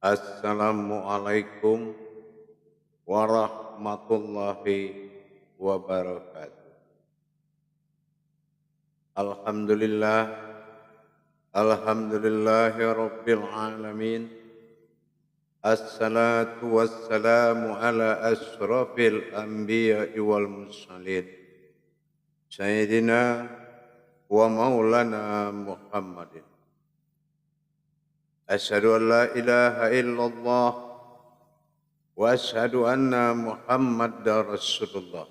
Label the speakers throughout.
Speaker 1: Assalamualaikum warahmatullahi wabarakatuh. Alhamdulillah, alhamdulillahi rabbil alamin. Assalatu wassalamu ala asrafil anbiya'i wal mursalin. Sayyidina wa maulana Muhammadin. Asyhadu an la ilaha illallah wa asyhadu anna Muhammadar Rasulullah.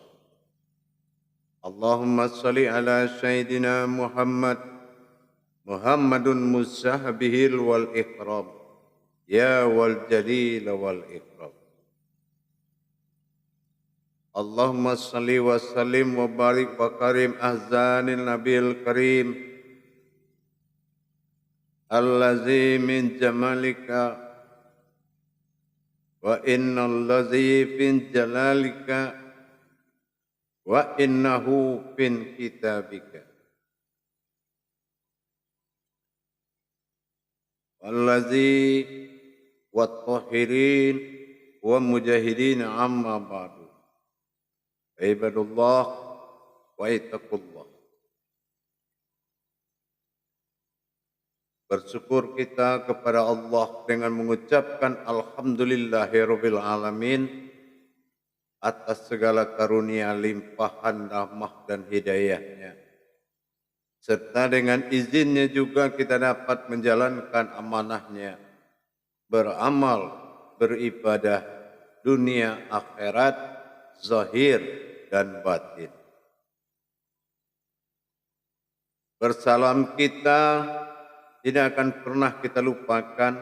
Speaker 1: Allahumma salli ala Sayyidina Muhammadun musahbihil wal ikram. Ya wal jalil wal ikram. Allahumma salli wa sallim wa barik wa karim ahzanil nabil karim. Allazi min jamalika wa innal ladzi fin jalalika wa innahu fin kitabika wallazi wat-tahirin wa mujahidin amma ba'du. Ibadullah wa ittaqullah. Bersyukur kita kepada Allah dengan mengucapkan alhamdulillahirabbil alamin atas segala karunia limpahan rahmah dan hidayahnya. Serta dengan izinnya juga kita dapat menjalankan amanahnya, beramal, beribadah, dunia akhirat, zahir dan batin. Bersalam kita tidak akan pernah kita lupakan.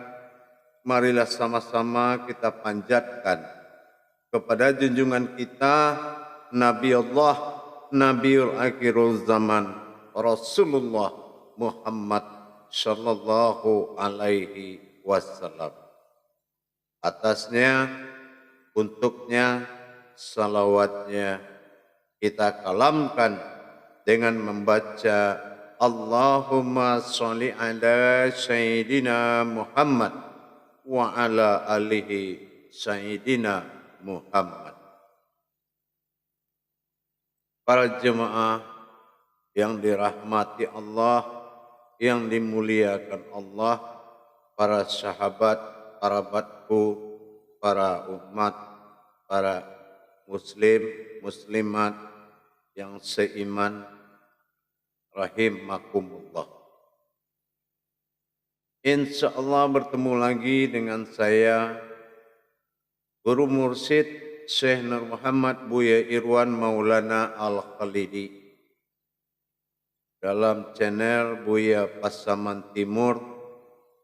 Speaker 1: Marilah sama-sama kita panjatkan kepada junjungan kita Nabi Allah, Nabiul Akhirul Zaman, Rasulullah Muhammad sallallahu alaihi wasallam. Atasnya, untuknya, salawatnya kita kalamkan dengan membaca Allahumma sholli ala Sayyidina Muhammad wa ala alihi Sayyidina Muhammad. Para jemaah yang dirahmati Allah, yang dimuliakan Allah, para sahabat, para batku, para umat, para muslim, muslimat yang seiman, rahimakumullah. Insyaallah bertemu lagi dengan saya, Guru Mursyid Syekh Nur Muhammad Buya Irwan Maulana Al-Khalidi dalam channel Buya Pasaman Timur,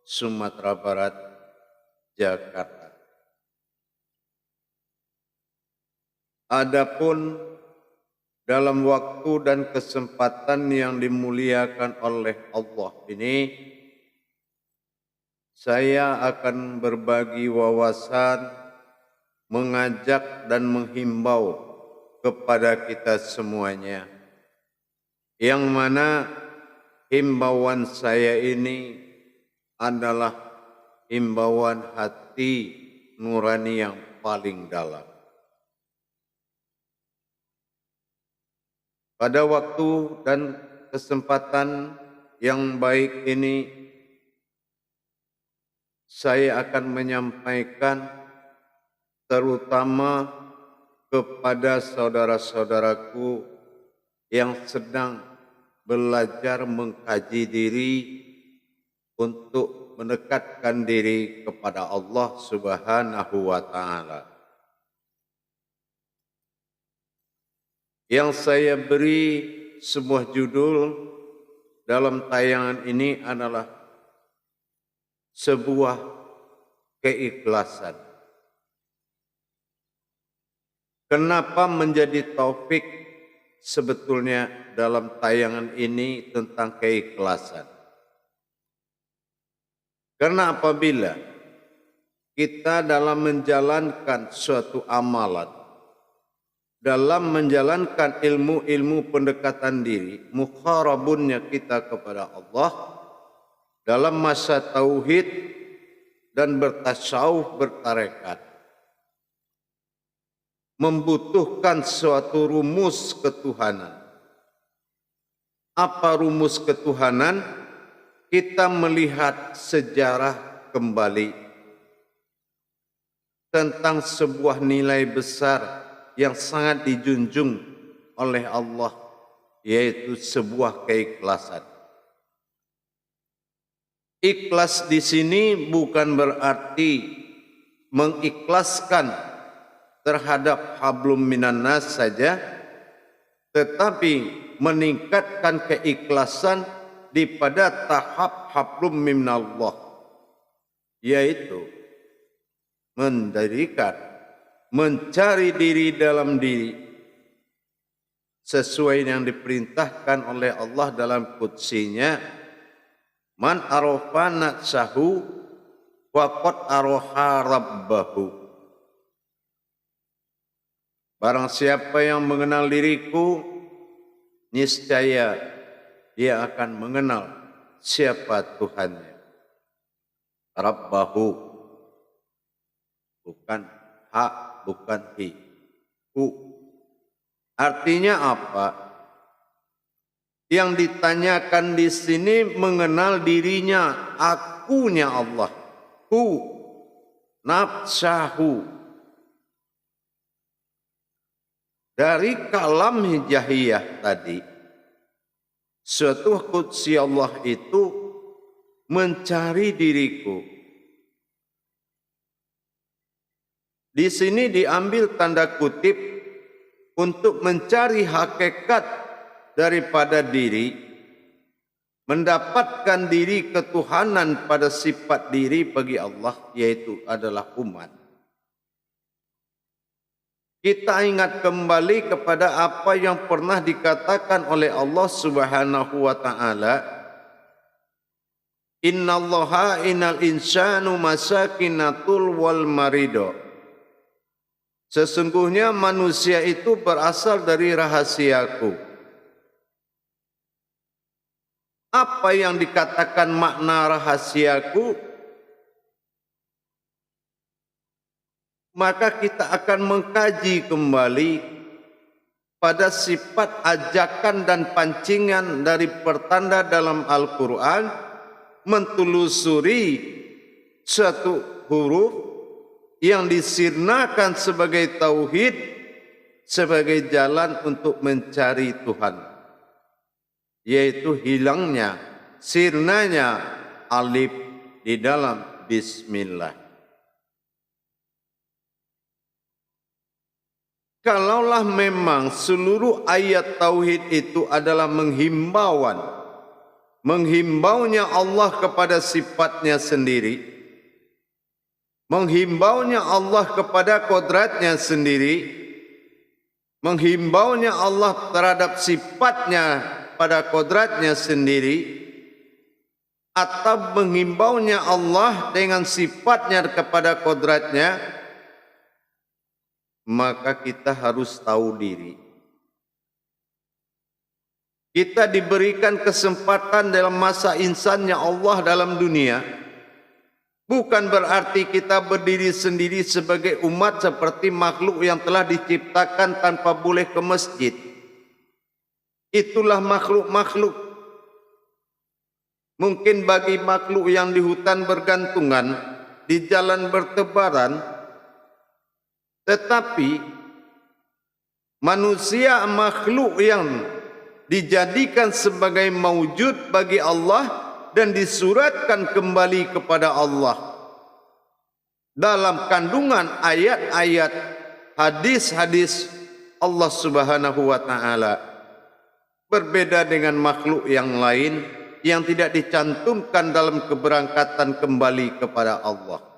Speaker 1: Sumatera Barat, Jakarta. Adapun dalam waktu dan kesempatan yang dimuliakan oleh Allah ini, saya akan berbagi wawasan, mengajak dan menghimbau kepada kita semuanya, yang mana himbauan saya ini adalah himbauan hati nurani yang paling dalam. Pada waktu dan kesempatan yang baik ini, saya akan menyampaikan terutama kepada saudara-saudaraku yang sedang belajar mengkaji diri untuk mendekatkan diri kepada Allah Subhanahu wa Ta'ala. Yang saya beri sebuah judul dalam tayangan ini adalah sebuah keikhlasan. Kenapa menjadi topik sebetulnya dalam tayangan ini tentang keikhlasan? Karena apabila kita dalam menjalankan suatu amalan, dalam menjalankan ilmu-ilmu pendekatan diri, mukharabunnya kita kepada Allah, dalam masa tauhid, dan bertasawuf, bertarekat, membutuhkan suatu rumus ketuhanan. Apa rumus ketuhanan? Kita melihat sejarah kembali tentang sebuah nilai besar yang sangat dijunjung oleh Allah, yaitu sebuah keikhlasan. Ikhlas di sini bukan berarti mengikhlaskan terhadap hablum minan nas saja, tetapi meningkatkan keikhlasan di pada tahap hablum minallah, yaitu mendirikan, mencari diri dalam diri sesuai yang diperintahkan oleh Allah dalam qudsinya. Man arafa nafsahu faqad arafa rabbahu. Barang siapa yang mengenal diriku, niscaya dia akan mengenal siapa Tuhannya. Rabbahu, bukan ha, bukan hi. Hu. Artinya apa? Yang ditanyakan di sini mengenal dirinya, akunya Allah. Hu, nafsahu. Dari kalam hijahiyah tadi, suatu qudsi Allah itu mencari diriku. Di sini diambil tanda kutip untuk mencari hakikat daripada diri, mendapatkan diri ketuhanan pada sifat diri bagi Allah, yaitu adalah umat. Kita ingat kembali kepada apa yang pernah dikatakan oleh Allah Subhanahu wa taala, innallaha innal insanu masakinatul wal marido. Sesungguhnya manusia itu berasal dari rahasiaku. Apa yang dikatakan makna rahasiaku? Maka kita akan mengkaji kembali pada sifat ajakan dan pancingan dari pertanda dalam Al-Quran, mentelusuri satu huruf yang disirnakan sebagai tauhid, sebagai jalan untuk mencari Tuhan, yaitu hilangnya, sirnanya alif di dalam bismillah. Kalaulah memang seluruh ayat tauhid itu adalah menghimbaunya Allah kepada sifatnya sendiri, menghimbaunya Allah kepada kodratnya sendiri, menghimbaunya Allah terhadap sifatnya pada kodratnya sendiri, atau menghimbaunya Allah dengan sifatnya kepada kodratnya, maka kita harus tahu diri. Kita diberikan kesempatan dalam masa insannya Allah dalam dunia, bukan berarti kita berdiri sendiri sebagai umat seperti makhluk yang telah diciptakan tanpa boleh ke masjid. Itulah makhluk-makhluk. Mungkin bagi makhluk yang di hutan bergantungan, di jalan bertebaran, tetapi manusia makhluk yang dijadikan sebagai maujud bagi Allah dan disuratkan kembali kepada Allah dalam kandungan ayat-ayat, hadis-hadis Allah Subhanahu wa taala. Berbeda dengan makhluk yang lain yang tidak dicantumkan dalam keberangkatan kembali kepada Allah.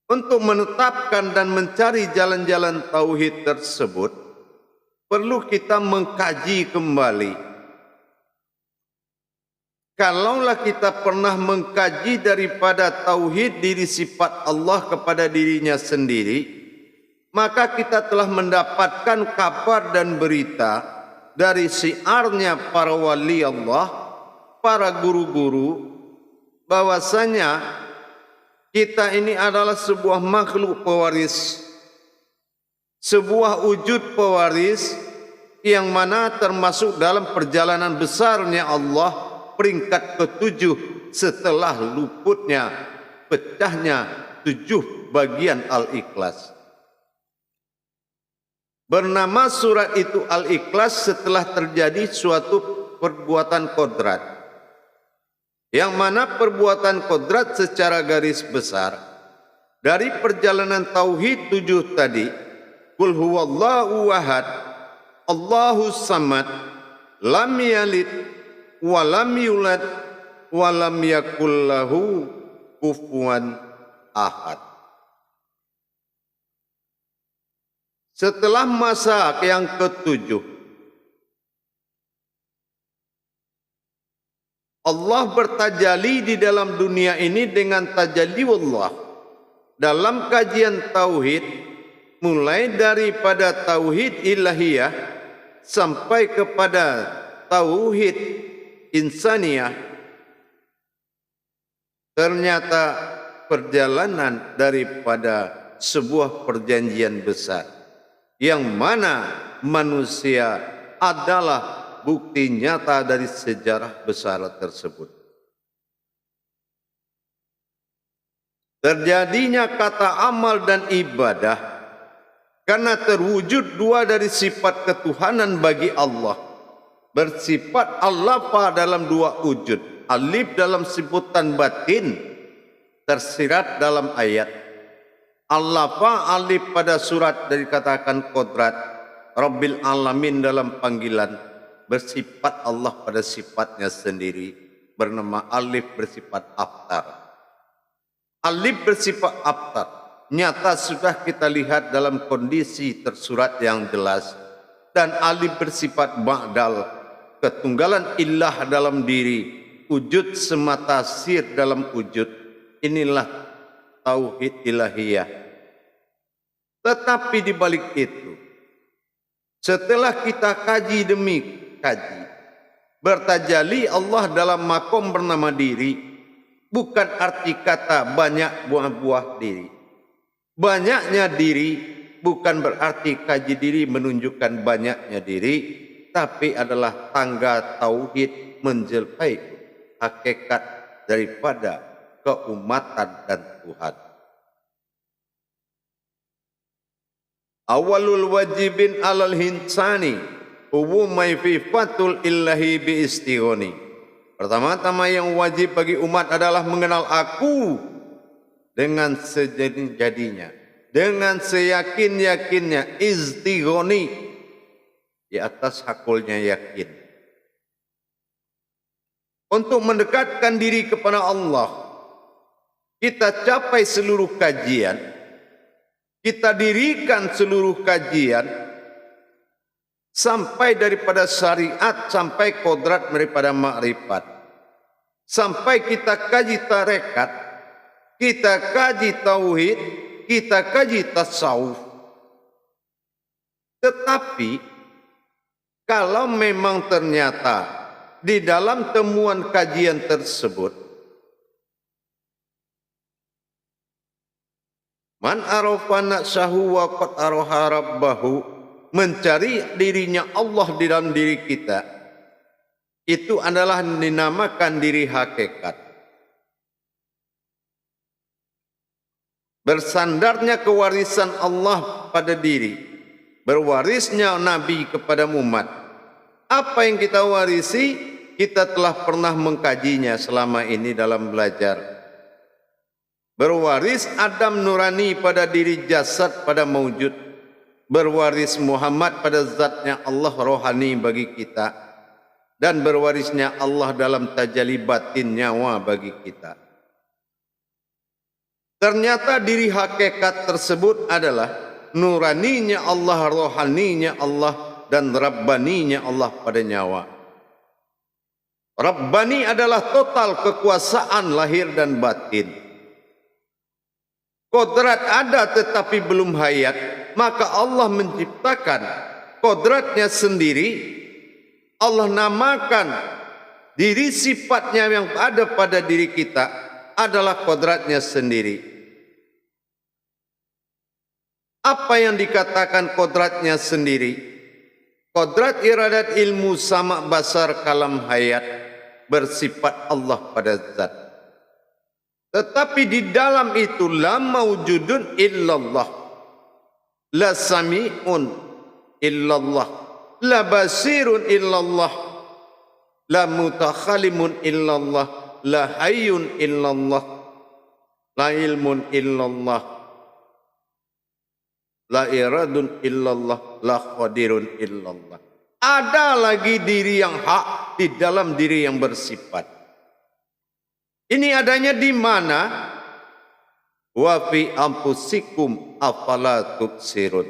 Speaker 1: Untuk menetapkan dan mencari jalan-jalan tauhid tersebut, perlu kita mengkaji kembali. Kalaulah kita pernah mengkaji daripada tauhid diri sifat Allah kepada dirinya sendiri, maka kita telah mendapatkan kabar dan berita dari syiarnya para wali Allah, para guru-guru, bahwasanya kita ini adalah sebuah makhluk pewaris, sebuah wujud pewaris yang mana termasuk dalam perjalanan besarnya Allah peringkat ketujuh setelah luputnya pecahnya 7 bagian Al-Ikhlas. Bernama surat itu Al-Ikhlas setelah terjadi suatu perbuatan kodrat, yang mana perbuatan kodrat secara garis besar dari perjalanan tauhid 7 tadi, qul huwallahu ahad, Allahus samad, lam yalid wa lam yulad wa lam yakul lahu kufuwan ahad. Setelah masa yang ketujuh, Allah bertajalli di dalam dunia ini dengan tajalli Allah. Dalam kajian tauhid, mulai daripada tauhid ilahiyah sampai kepada tauhid insaniyah, ternyata perjalanan daripada sebuah perjanjian besar, yang mana manusia adalah bukti nyata dari sejarah besar tersebut. Terjadinya kata amal dan ibadah karena terwujud 2 dari sifat ketuhanan bagi Allah. Bersifat Allah dalam 2 wujud, alif dalam sebutan batin tersirat dalam ayat, Allah alif pada surat dari katakan kodrat, Rabbil Alamin dalam panggilan, bersifat Allah pada sifatnya sendiri, bernama alif bersifat aftar. Alif bersifat aftar, nyata sudah kita lihat dalam kondisi tersurat yang jelas. Dan alif bersifat ba'dal, ketunggalan ilah dalam diri, wujud semata sir dalam wujud. Inilah tauhid ilahiyah. Tetapi di balik itu, setelah kita kaji demi kaji, bertajalli Allah dalam makom bernama diri, bukan arti kata banyak buah-buah diri. Banyaknya diri bukan berarti kaji diri menunjukkan banyaknya diri, tapi adalah tangga tauhid menjelapai hakikat daripada keumatan dan Tuhan. Awalul wajibin alal hinsani umumai fi fatul illahi bi istighoni. Pertama-tama yang wajib bagi umat adalah mengenal aku dengan sejadi-jadinya, dengan seyakin-yakinnya, istighoni, di atas hakulnya yakin. Untuk mendekatkan diri kepada Allah, kita capai seluruh kajian, kita dirikan seluruh kajian sampai daripada syariat sampai kodrat daripada makrifat, sampai kita kaji tarekat, kita kaji tauhid, kita kaji tasawuf. Tetapi kalau memang ternyata di dalam temuan kajian tersebut man arafa nafsahu wa qad araha rabbahu, mencari dirinya Allah di dalam diri kita, itu adalah dinamakan diri hakikat. Bersandarnya kewarisan Allah pada diri, berwarisnya Nabi kepada umat. Apa yang kita warisi, kita telah pernah mengkajinya selama ini dalam belajar. Berwaris Adam nurani pada diri jasad pada maujud, berwaris Muhammad pada zatnya Allah rohani bagi kita, dan berwarisnya Allah dalam tajalli batin nyawa bagi kita. Ternyata diri hakikat tersebut adalah nuraninya Allah, rohaninya Allah, dan rabbaninya Allah pada nyawa. Rabbani adalah total kekuasaan lahir dan batin. Kodrat ada tetapi belum hayat, maka Allah menciptakan kodratnya sendiri. Allah namakan diri sifatnya yang ada pada diri kita adalah kodratnya sendiri. Apa yang dikatakan kodratnya sendiri? Kodrat iradat ilmu sama basar kalam hayat bersifat Allah pada zat. Tetapi di dalam itu la maujudun illallah, la sami'un illallah, la basirun illallah, la mutakhalimun illallah, la hayyun illallah, la ilmun illallah, la iradun illallah, la qadirun illallah. Ada lagi diri yang hak di dalam diri yang bersifat. Ini adanya di mana? Wa fi anfusikum afala tubsirun.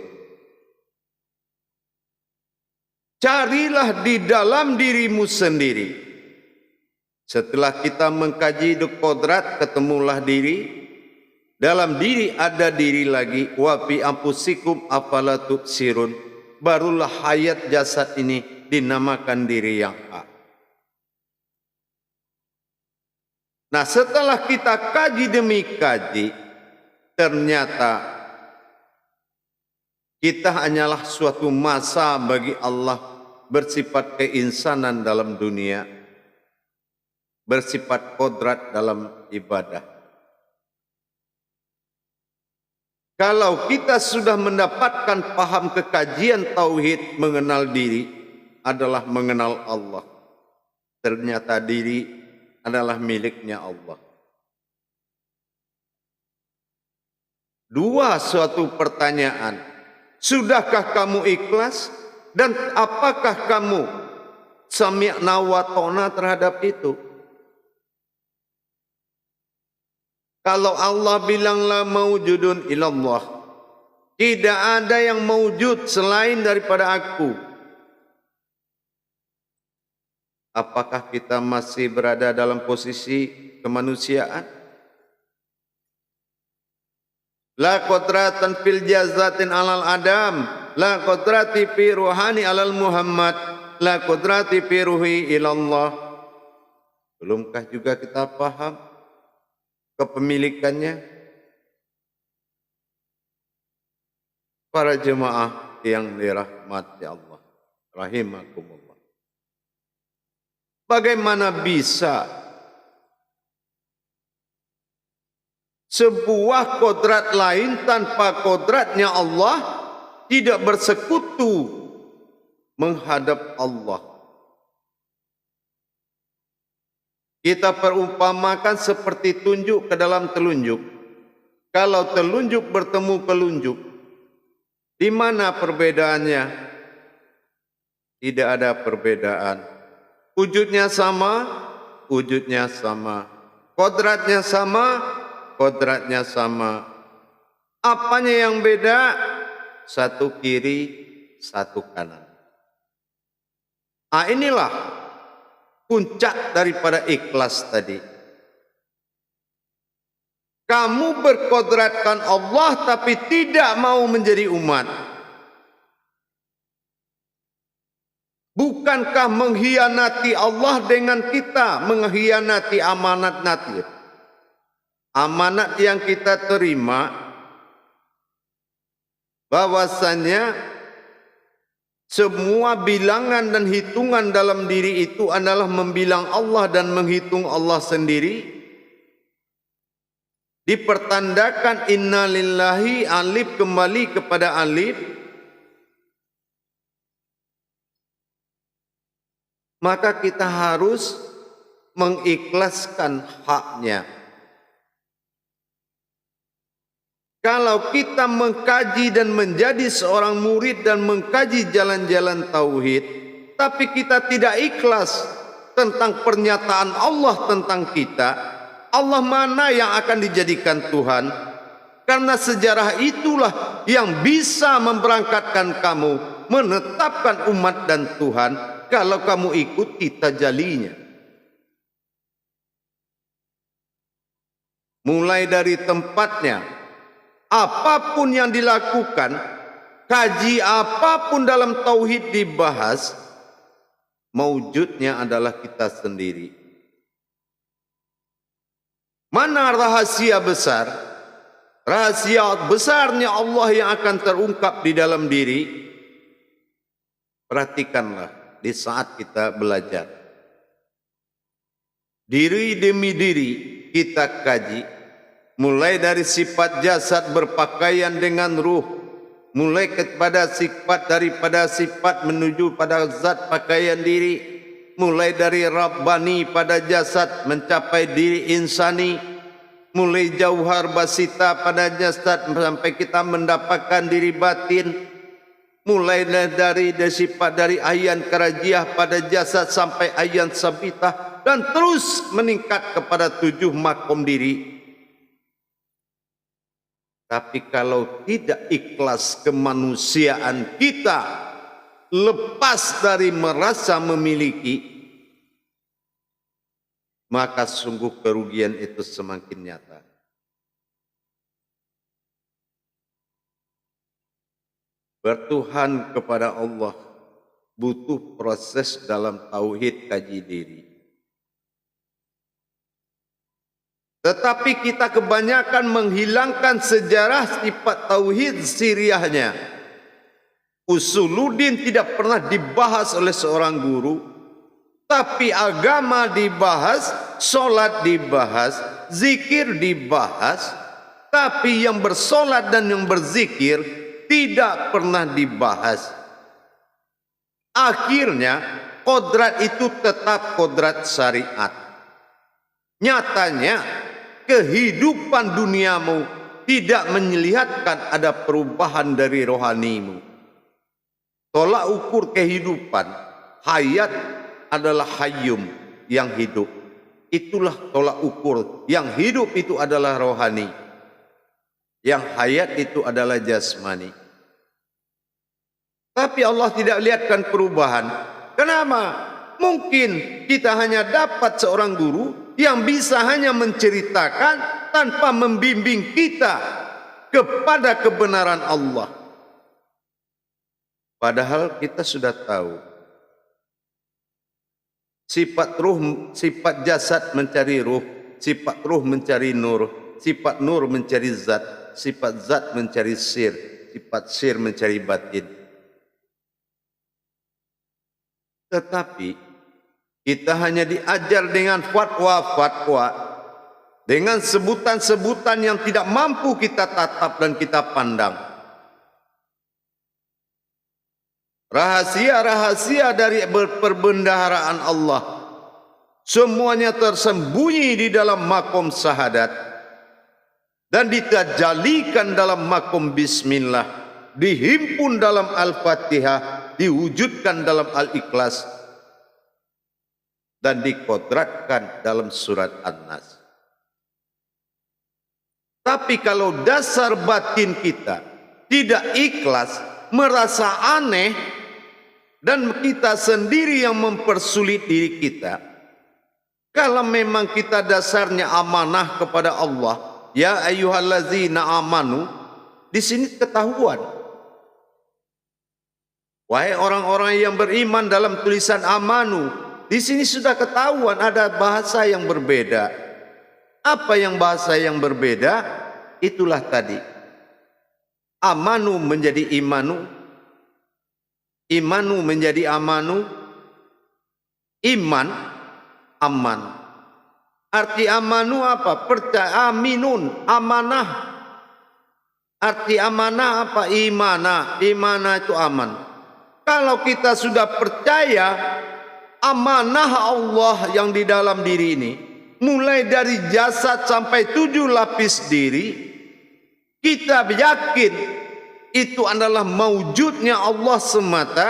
Speaker 1: Carilah di dalam dirimu sendiri. Setelah kita mengkaji kodrat, ketemulah diri. Dalam diri ada diri lagi. Wa fi anfusikum afala tubsirun. Barulah hayat jasad ini dinamakan diri yang hak. Nah, setelah kita kaji demi kaji, ternyata kita hanyalah suatu masa bagi Allah bersifat keinsanan dalam dunia, bersifat kodrat dalam ibadah. Kalau kita sudah mendapatkan paham kekajian tauhid, mengenal diri adalah mengenal Allah. Ternyata diri adalah miliknya Allah. Dua suatu pertanyaan. Sudahkah kamu ikhlas? Dan apakah kamu sami'na wa ta'na terhadap itu? Kalau Allah bilang la maujudun ilallah, tidak ada yang maujud selain daripada aku. Apakah kita masih berada dalam posisi kemanusiaan? La qadratan fil jazatin alal adam, la qadrati fi ruhani alal Muhammad, la qadrati fi ruhi ilallah. Belumkah juga kita paham kepemilikannya? Para jemaah yang dirahmati Allah, rahimakumullah. Bagaimana bisa sebuah kodrat lain tanpa kodratnya Allah tidak bersekutu menghadap Allah? Kita perumpamakan seperti tunjuk ke dalam telunjuk. Kalau telunjuk bertemu telunjuk, di mana perbedaannya? Tidak ada perbedaan. Wujudnya sama, wujudnya sama. Kodratnya sama, kodratnya sama. Apanya yang beda? Satu kiri, satu kanan. Ah, inilah puncak daripada ikhlas tadi. Kamu berkodratkan Allah tapi tidak mau menjadi umat. Bukankah mengkhianati Allah dengan kita mengkhianati amanat nanti? Amanat yang kita terima bahwasannya semua bilangan dan hitungan dalam diri itu adalah membilang Allah dan menghitung Allah sendiri. Dipertandakan inna lillahi, alif kembali kepada alif. Maka kita harus mengikhlaskan haknya. Kalau kita mengkaji dan menjadi seorang murid dan mengkaji jalan-jalan tauhid, tapi kita tidak ikhlas tentang pernyataan Allah tentang kita, Allah mana yang akan dijadikan Tuhan? Karena sejarah itulah yang bisa memberangkatkan kamu, menetapkan umat dan Tuhan. Kalau kamu ikuti tajalinya. Mulai dari tempatnya, apapun yang dilakukan, kaji apapun dalam tauhid dibahas, Maujudnya adalah kita sendiri. Mana rahasia besar? Rahasia besarnya Allah yang akan terungkap di dalam diri. Perhatikanlah di saat kita belajar. Diri demi diri kita kaji. Mulai dari sifat jasad berpakaian dengan ruh. Mulai kepada sifat daripada sifat menuju pada zat pakaian diri. Mulai dari Rabbani pada jasad mencapai diri insani. Mulai jauhar basita pada jasad sampai kita mendapatkan diri batin. Mulai dari sifat dari ayan karajiah pada jasad sampai ayan sabitah. Dan terus meningkat kepada 7 makom diri. Tapi kalau tidak ikhlas kemanusiaan kita, lepas dari merasa memiliki, maka sungguh kerugian itu semakin nyata. Bertuhan kepada Allah butuh proses dalam tauhid kaji diri. Tetapi kita kebanyakan menghilangkan sejarah sifat tauhid siriahnya. Usuluddin tidak pernah dibahas oleh seorang guru, tapi agama dibahas, solat dibahas, zikir dibahas, tapi yang bersolat dan yang berzikir tidak pernah dibahas. Akhirnya kodrat itu tetap kodrat syariat. Nyatanya kehidupan duniamu tidak melihatkan ada perubahan dari rohanimu. Tolak ukur kehidupan, hayat adalah hayyum yang hidup. Itulah tolak ukur. Yang hidup itu adalah rohani. Yang hayat itu adalah jasmani. Tapi Allah tidak lihatkan perubahan. Kenapa? Mungkin kita hanya dapat seorang guru yang bisa hanya menceritakan tanpa membimbing kita kepada kebenaran Allah. Padahal kita sudah tahu sifat ruh, sifat jasad mencari ruh, sifat ruh mencari nur, sifat nur mencari zat, sifat zat mencari sir, sifat sir mencari batin. Tetapi kita hanya diajar dengan fatwa-fatwa, dengan sebutan-sebutan yang tidak mampu kita tatap dan kita pandang. Rahasia-rahasia dari perbendaharaan Allah semuanya tersembunyi di dalam makom syahadat dan ditajalikan dalam makom bismillah, dihimpun dalam al-fatihah, diwujudkan dalam al-ikhlas, dan dikodratkan dalam surat An-Nas. Tapi kalau dasar batin kita tidak ikhlas, merasa aneh, dan kita sendiri yang mempersulit diri kita, kalau memang kita dasarnya amanah kepada Allah, ya ayyuhallazina amanu, di sini ketahuan. Wahai orang-orang yang beriman, dalam tulisan amanu, di sini sudah ketahuan ada bahasa yang berbeda. Apa yang bahasa yang berbeda? Itulah tadi. Amanu menjadi imanu. Imanu menjadi amanu. Iman, aman. Arti amanu apa? Percaya, aminun, amanah. Arti amanah apa? Imana. Imana itu aman. Kalau kita sudah percaya amanah Allah yang di dalam diri ini, mulai dari jasad sampai 7 lapis diri, kita yakin itu adalah maujudnya Allah semata,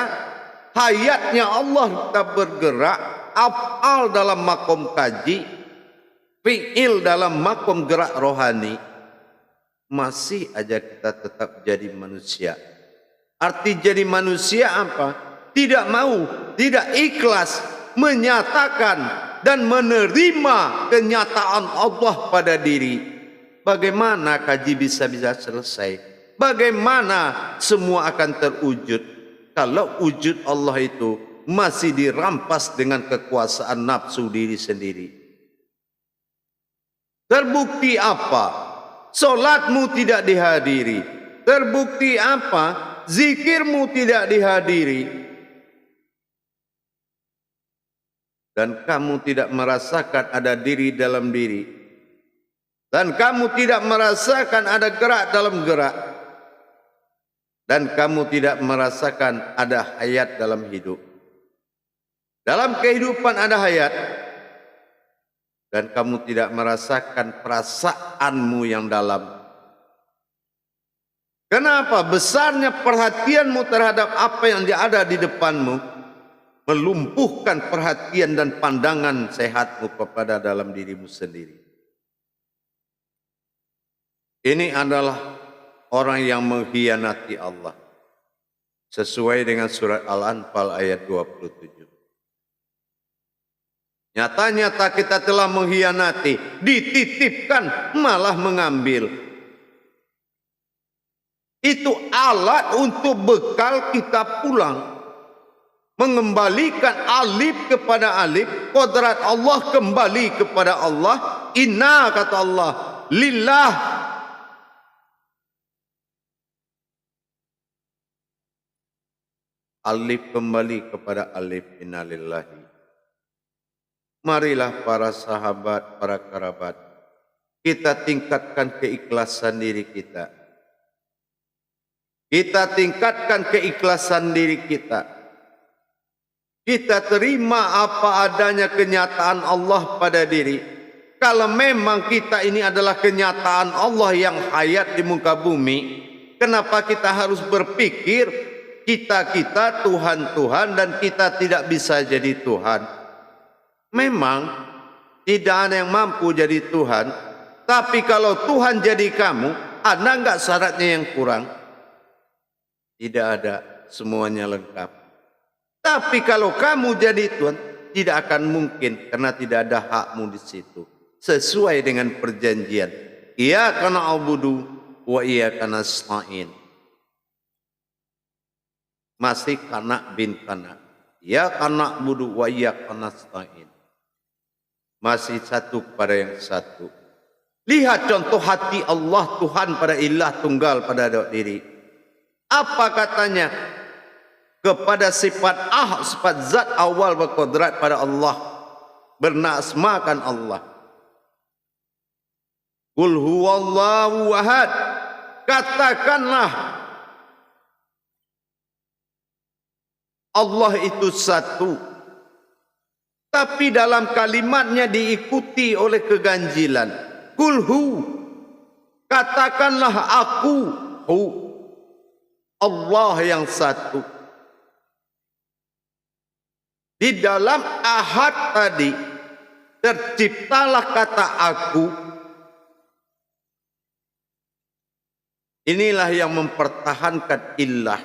Speaker 1: hayatnya Allah kita bergerak, af'al dalam makom kaji, fi'il dalam makom gerak rohani, masih aja kita tetap jadi manusia. Arti jadi manusia apa? Tidak mau, tidak ikhlas menyatakan dan menerima kenyataan Allah pada diri. Bagaimana kaji bisa selesai? Bagaimana semua akan terwujud? Kalau wujud Allah itu masih dirampas dengan kekuasaan nafsu diri sendiri. Terbukti apa? Solatmu tidak dihadiri. Terbukti apa? Zikirmu tidak dihadiri. Dan kamu tidak merasakan ada diri dalam diri. Dan kamu tidak merasakan ada gerak dalam gerak. Dan kamu tidak merasakan ada hayat dalam hidup. Dalam kehidupan ada hayat. Dan kamu tidak merasakan perasaanmu yang dalam. Kenapa? Besarnya perhatianmu terhadap apa yang ada di depanmu melumpuhkan perhatian dan pandangan sehatmu kepada dalam dirimu sendiri. Ini adalah orang yang mengkhianati Allah. Sesuai dengan surat Al-Anfal ayat 27. Nyata-nyata kita telah mengkhianati, dititipkan malah mengambil. Itu alat untuk bekal kita pulang. Mengembalikan alif kepada alif, kodrat Allah kembali kepada Allah. Inna kata Allah, lillah. Alif kembali kepada alif, inna lillahi. Marilah para sahabat, para kerabat, kita tingkatkan keikhlasan diri kita. Kita tingkatkan keikhlasan diri kita. Kita terima apa adanya kenyataan Allah pada diri. Kalau memang kita ini adalah kenyataan Allah yang hayat di muka bumi, kenapa kita harus berpikir kita Tuhan-Tuhan dan kita tidak bisa jadi Tuhan? Memang tidak ada yang mampu jadi Tuhan, tapi kalau Tuhan jadi kamu, ada enggak syaratnya yang kurang? Tidak ada, semuanya lengkap. Tapi kalau kamu jadi Tuhan, tidak akan mungkin karena tidak ada hakmu di situ. Sesuai dengan perjanjian. Iyyaka na'budu wa iyyaka nasta'in. Masih kana bin kana. Iyyaka na'budu wa iyyaka nasta'in. Masih satu kepada yang satu. Lihat contoh hati Allah Tuhan pada ilah tunggal pada diri. Apa katanya? Kepada sifat sifat zat awal berkodrat pada Allah. Bernasmakan Allah. Qul huwallahu ahad. Katakanlah Allah itu satu. Tapi dalam kalimatnya diikuti oleh keganjilan. Qul hu. Katakanlah aku. Hu. Allah yang satu. Di dalam ahad tadi terciptalah kata aku. Inilah yang mempertahankan illah.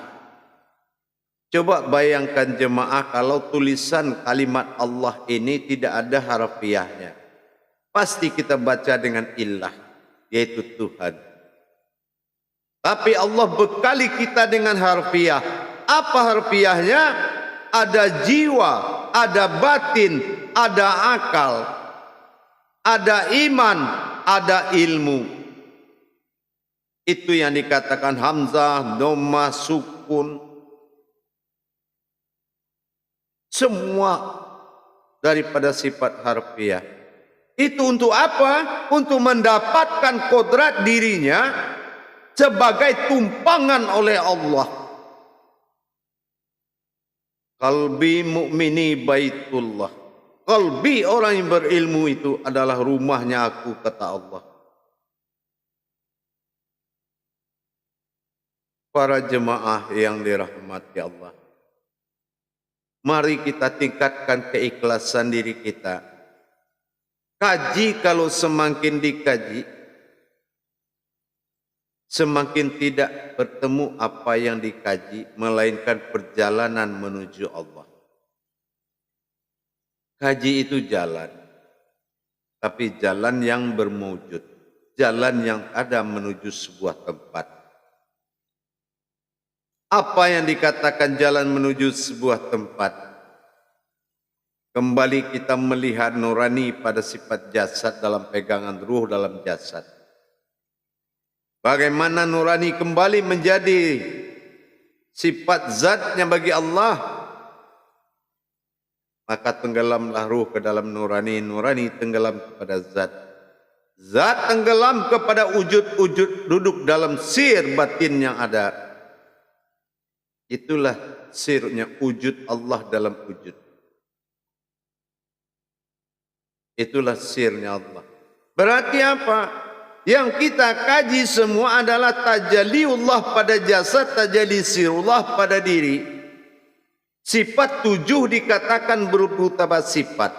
Speaker 1: Coba bayangkan jemaah kalau tulisan kalimat Allah ini tidak ada harfiahnya. Pasti kita baca dengan illah, yaitu Tuhan. Tapi Allah bekali kita dengan harfiah. Apa harfiahnya? Ada jiwa, ada batin, ada akal, ada iman, ada ilmu. Itu yang dikatakan hamzah, dhammah, sukun. Semua daripada sifat harfiah. Itu untuk apa? Untuk mendapatkan kodrat dirinya sebagai tumpangan oleh Allah. Qalbi mu'mini baitullah. Qalbi orang yang berilmu itu adalah rumahnya aku, kata Allah. Para jemaah yang dirahmati Allah, mari kita tingkatkan keikhlasan diri kita. Kaji, kalau semakin dikaji, semakin tidak bertemu apa yang dikaji, melainkan perjalanan menuju Allah. Kaji itu jalan, tapi jalan yang berwujud, jalan yang ada menuju sebuah tempat. Apa yang dikatakan jalan menuju sebuah tempat? Kembali kita melihat nurani pada sifat jasad dalam pegangan ruh dalam jasad. Bagaimana nurani kembali menjadi sifat zatnya bagi Allah, maka tenggelamlah ruh ke dalam nurani, nurani tenggelam kepada zat, zat tenggelam kepada wujud-wujud, duduk dalam sir batin yang ada. Itulah sirnya wujud Allah dalam wujud. Itulah sirnya Allah. Berarti apa? Yang kita kaji semua adalah tajalliullah pada jasad, tajalli sirullah pada diri. Sifat 7 dikatakan berupa sifat.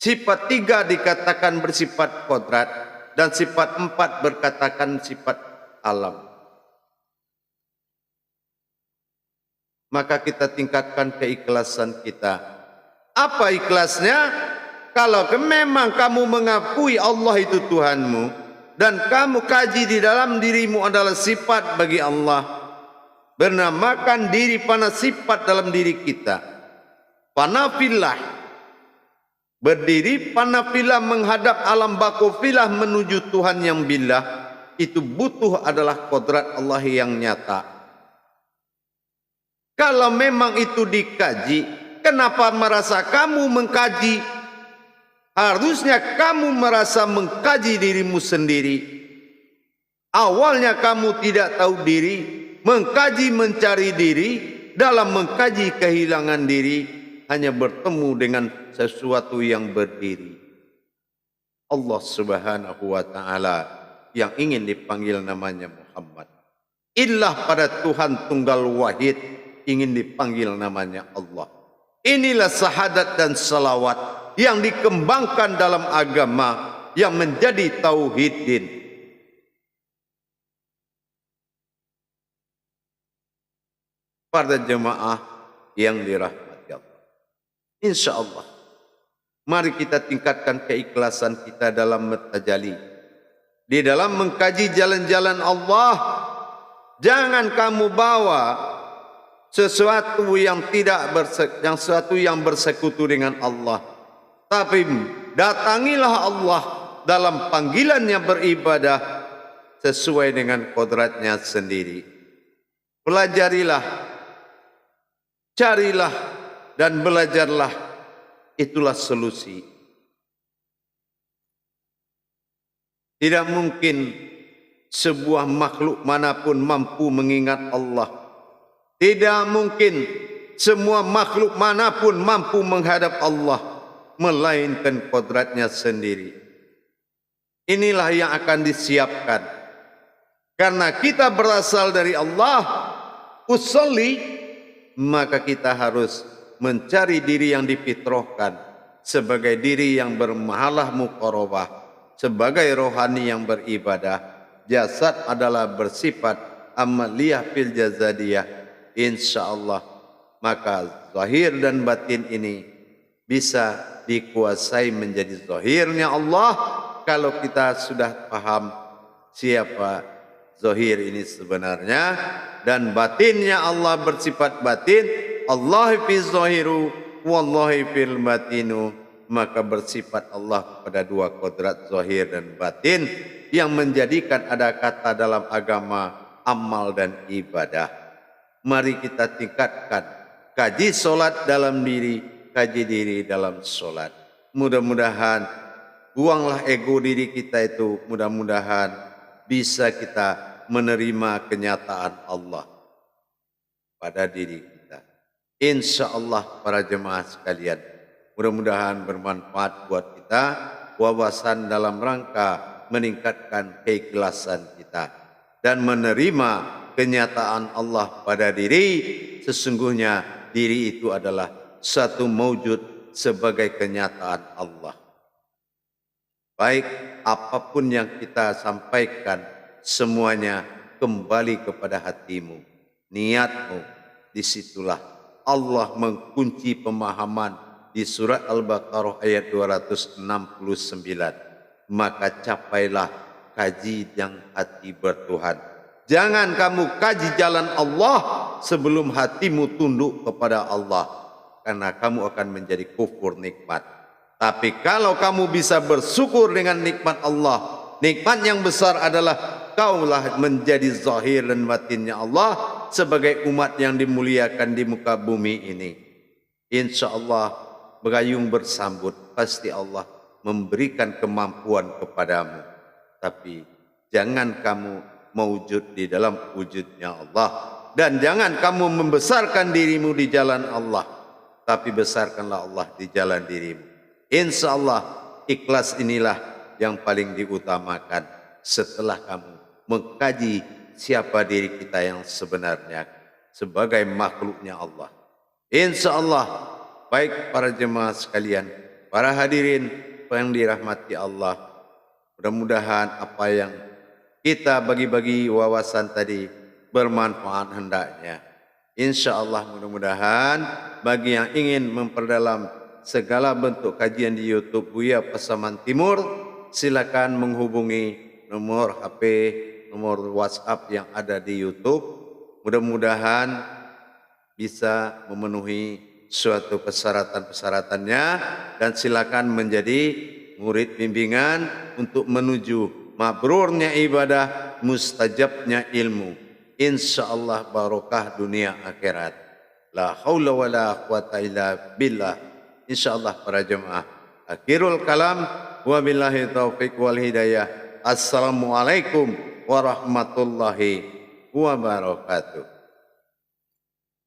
Speaker 1: Sifat 3 dikatakan bersifat kodrat. Dan sifat 4 berkatakan sifat alam. Maka kita tingkatkan keikhlasan kita. Apa ikhlasnya? Kalau memang kamu mengakui Allah itu Tuhanmu dan kamu kaji di dalam dirimu adalah sifat bagi Allah, bernamakan diri pana sifat dalam diri kita. Panafillah, berdiri panafillah menghadap alam bakofilah menuju Tuhan yang billah, itu butuh adalah kodrat Allah yang nyata. Kalau memang itu dikaji, kenapa merasa kamu mengkaji? Harusnya kamu merasa mengkaji dirimu sendiri. Awalnya kamu tidak tahu diri, mengkaji mencari diri, dalam mengkaji kehilangan diri, hanya bertemu dengan sesuatu yang berdiri. Allah Subhanahu wa Ta'ala yang ingin dipanggil namanya Muhammad. Ilah pada Tuhan Tunggal Wahid ingin dipanggil namanya Allah. Inilah syahadat dan salawat yang dikembangkan dalam agama yang menjadi tauhidin. Pada jemaah yang dirahmati Allah, insya Allah, mari kita tingkatkan keikhlasan kita dalam bertajalli. Di dalam mengkaji jalan-jalan Allah, jangan kamu bawa sesuatu yang sesuatu yang bersekutu dengan Allah. Tapi datangilah Allah dalam panggilannya beribadah sesuai dengan kodratnya sendiri. Pelajarilah, carilah dan belajarlah. Itulah solusi. Tidak mungkin sebuah makhluk manapun mampu mengingat Allah. Tidak mungkin semua makhluk manapun mampu menghadap Allah, melainkan kodratnya sendiri. Inilah yang akan disiapkan. Karena kita berasal dari Allah, usolli, maka kita harus mencari diri yang difitrahkan sebagai diri yang bermahalah muqarabah, sebagai rohani yang beribadah. Jasad adalah bersifat amaliyah fil jazadiyah. InsyaAllah, maka zahir dan batin ini bisa dikuasai menjadi zahirnya Allah kalau kita sudah paham siapa zahir ini sebenarnya, dan batinnya Allah bersifat batin. Allah fi zahiru wallahi fil batinu, maka bersifat Allah pada dua kodrat zahir dan batin yang menjadikan ada kata dalam agama amal dan ibadah. Mari kita tingkatkan kaji solat dalam diri, kaji diri dalam solat. Mudah-mudahan buanglah ego diri kita itu, mudah-mudahan bisa kita menerima kenyataan Allah pada diri kita. Insya Allah para jemaah sekalian, mudah-mudahan bermanfaat buat kita, wawasan dalam rangka meningkatkan keikhlasan kita dan menerima kenyataan Allah pada diri. Sesungguhnya diri itu adalah satu maujud sebagai kenyataan Allah. Baik, apapun yang kita sampaikan, semuanya kembali kepada hatimu, niatmu. Disitulah Allah mengunci pemahaman di surat Al-Baqarah ayat 269. Maka capailah kaji yang hati bertuhan. Jangan kamu kaji jalan Allah sebelum hatimu tunduk kepada Allah. karena kamu akan menjadi kufur nikmat. Tapi kalau kamu bisa bersyukur dengan nikmat Allah, nikmat yang besar adalah kaulah menjadi zahir dan batinnya Allah sebagai umat yang dimuliakan di muka bumi ini. InsyaAllah bergayung bersambut, pasti Allah memberikan kemampuan kepadamu. Tapi jangan kamu mewujud di dalam wujudnya Allah, dan jangan kamu membesarkan dirimu di jalan Allah, tapi besarkanlah Allah di jalan dirimu. InsyaAllah ikhlas inilah yang paling diutamakan setelah kamu mengkaji siapa diri kita yang sebenarnya sebagai makhluknya Allah. InsyaAllah, baik para jemaah sekalian, para hadirin yang dirahmati Allah, mudah-mudahan apa yang kita bagi-bagi wawasan tadi bermanfaat hendaknya. InsyaAllah mudah-mudahan bagi yang ingin memperdalam segala bentuk kajian di YouTube Buya Pasaman Timur, silakan menghubungi nomor HP, nomor WhatsApp yang ada di YouTube. Mudah-mudahan bisa memenuhi suatu persyaratan-persyaratannya, dan silakan menjadi murid bimbingan untuk menuju mabrurnya ibadah, mustajabnya ilmu. InsyaAllah barokah dunia akhirat. La haula wa la quwata illa billah. InsyaAllah para jemaah. Akhirul kalam, wabillahi taufiq wal hidayah. Assalamualaikum warahmatullahi wabarakatuh.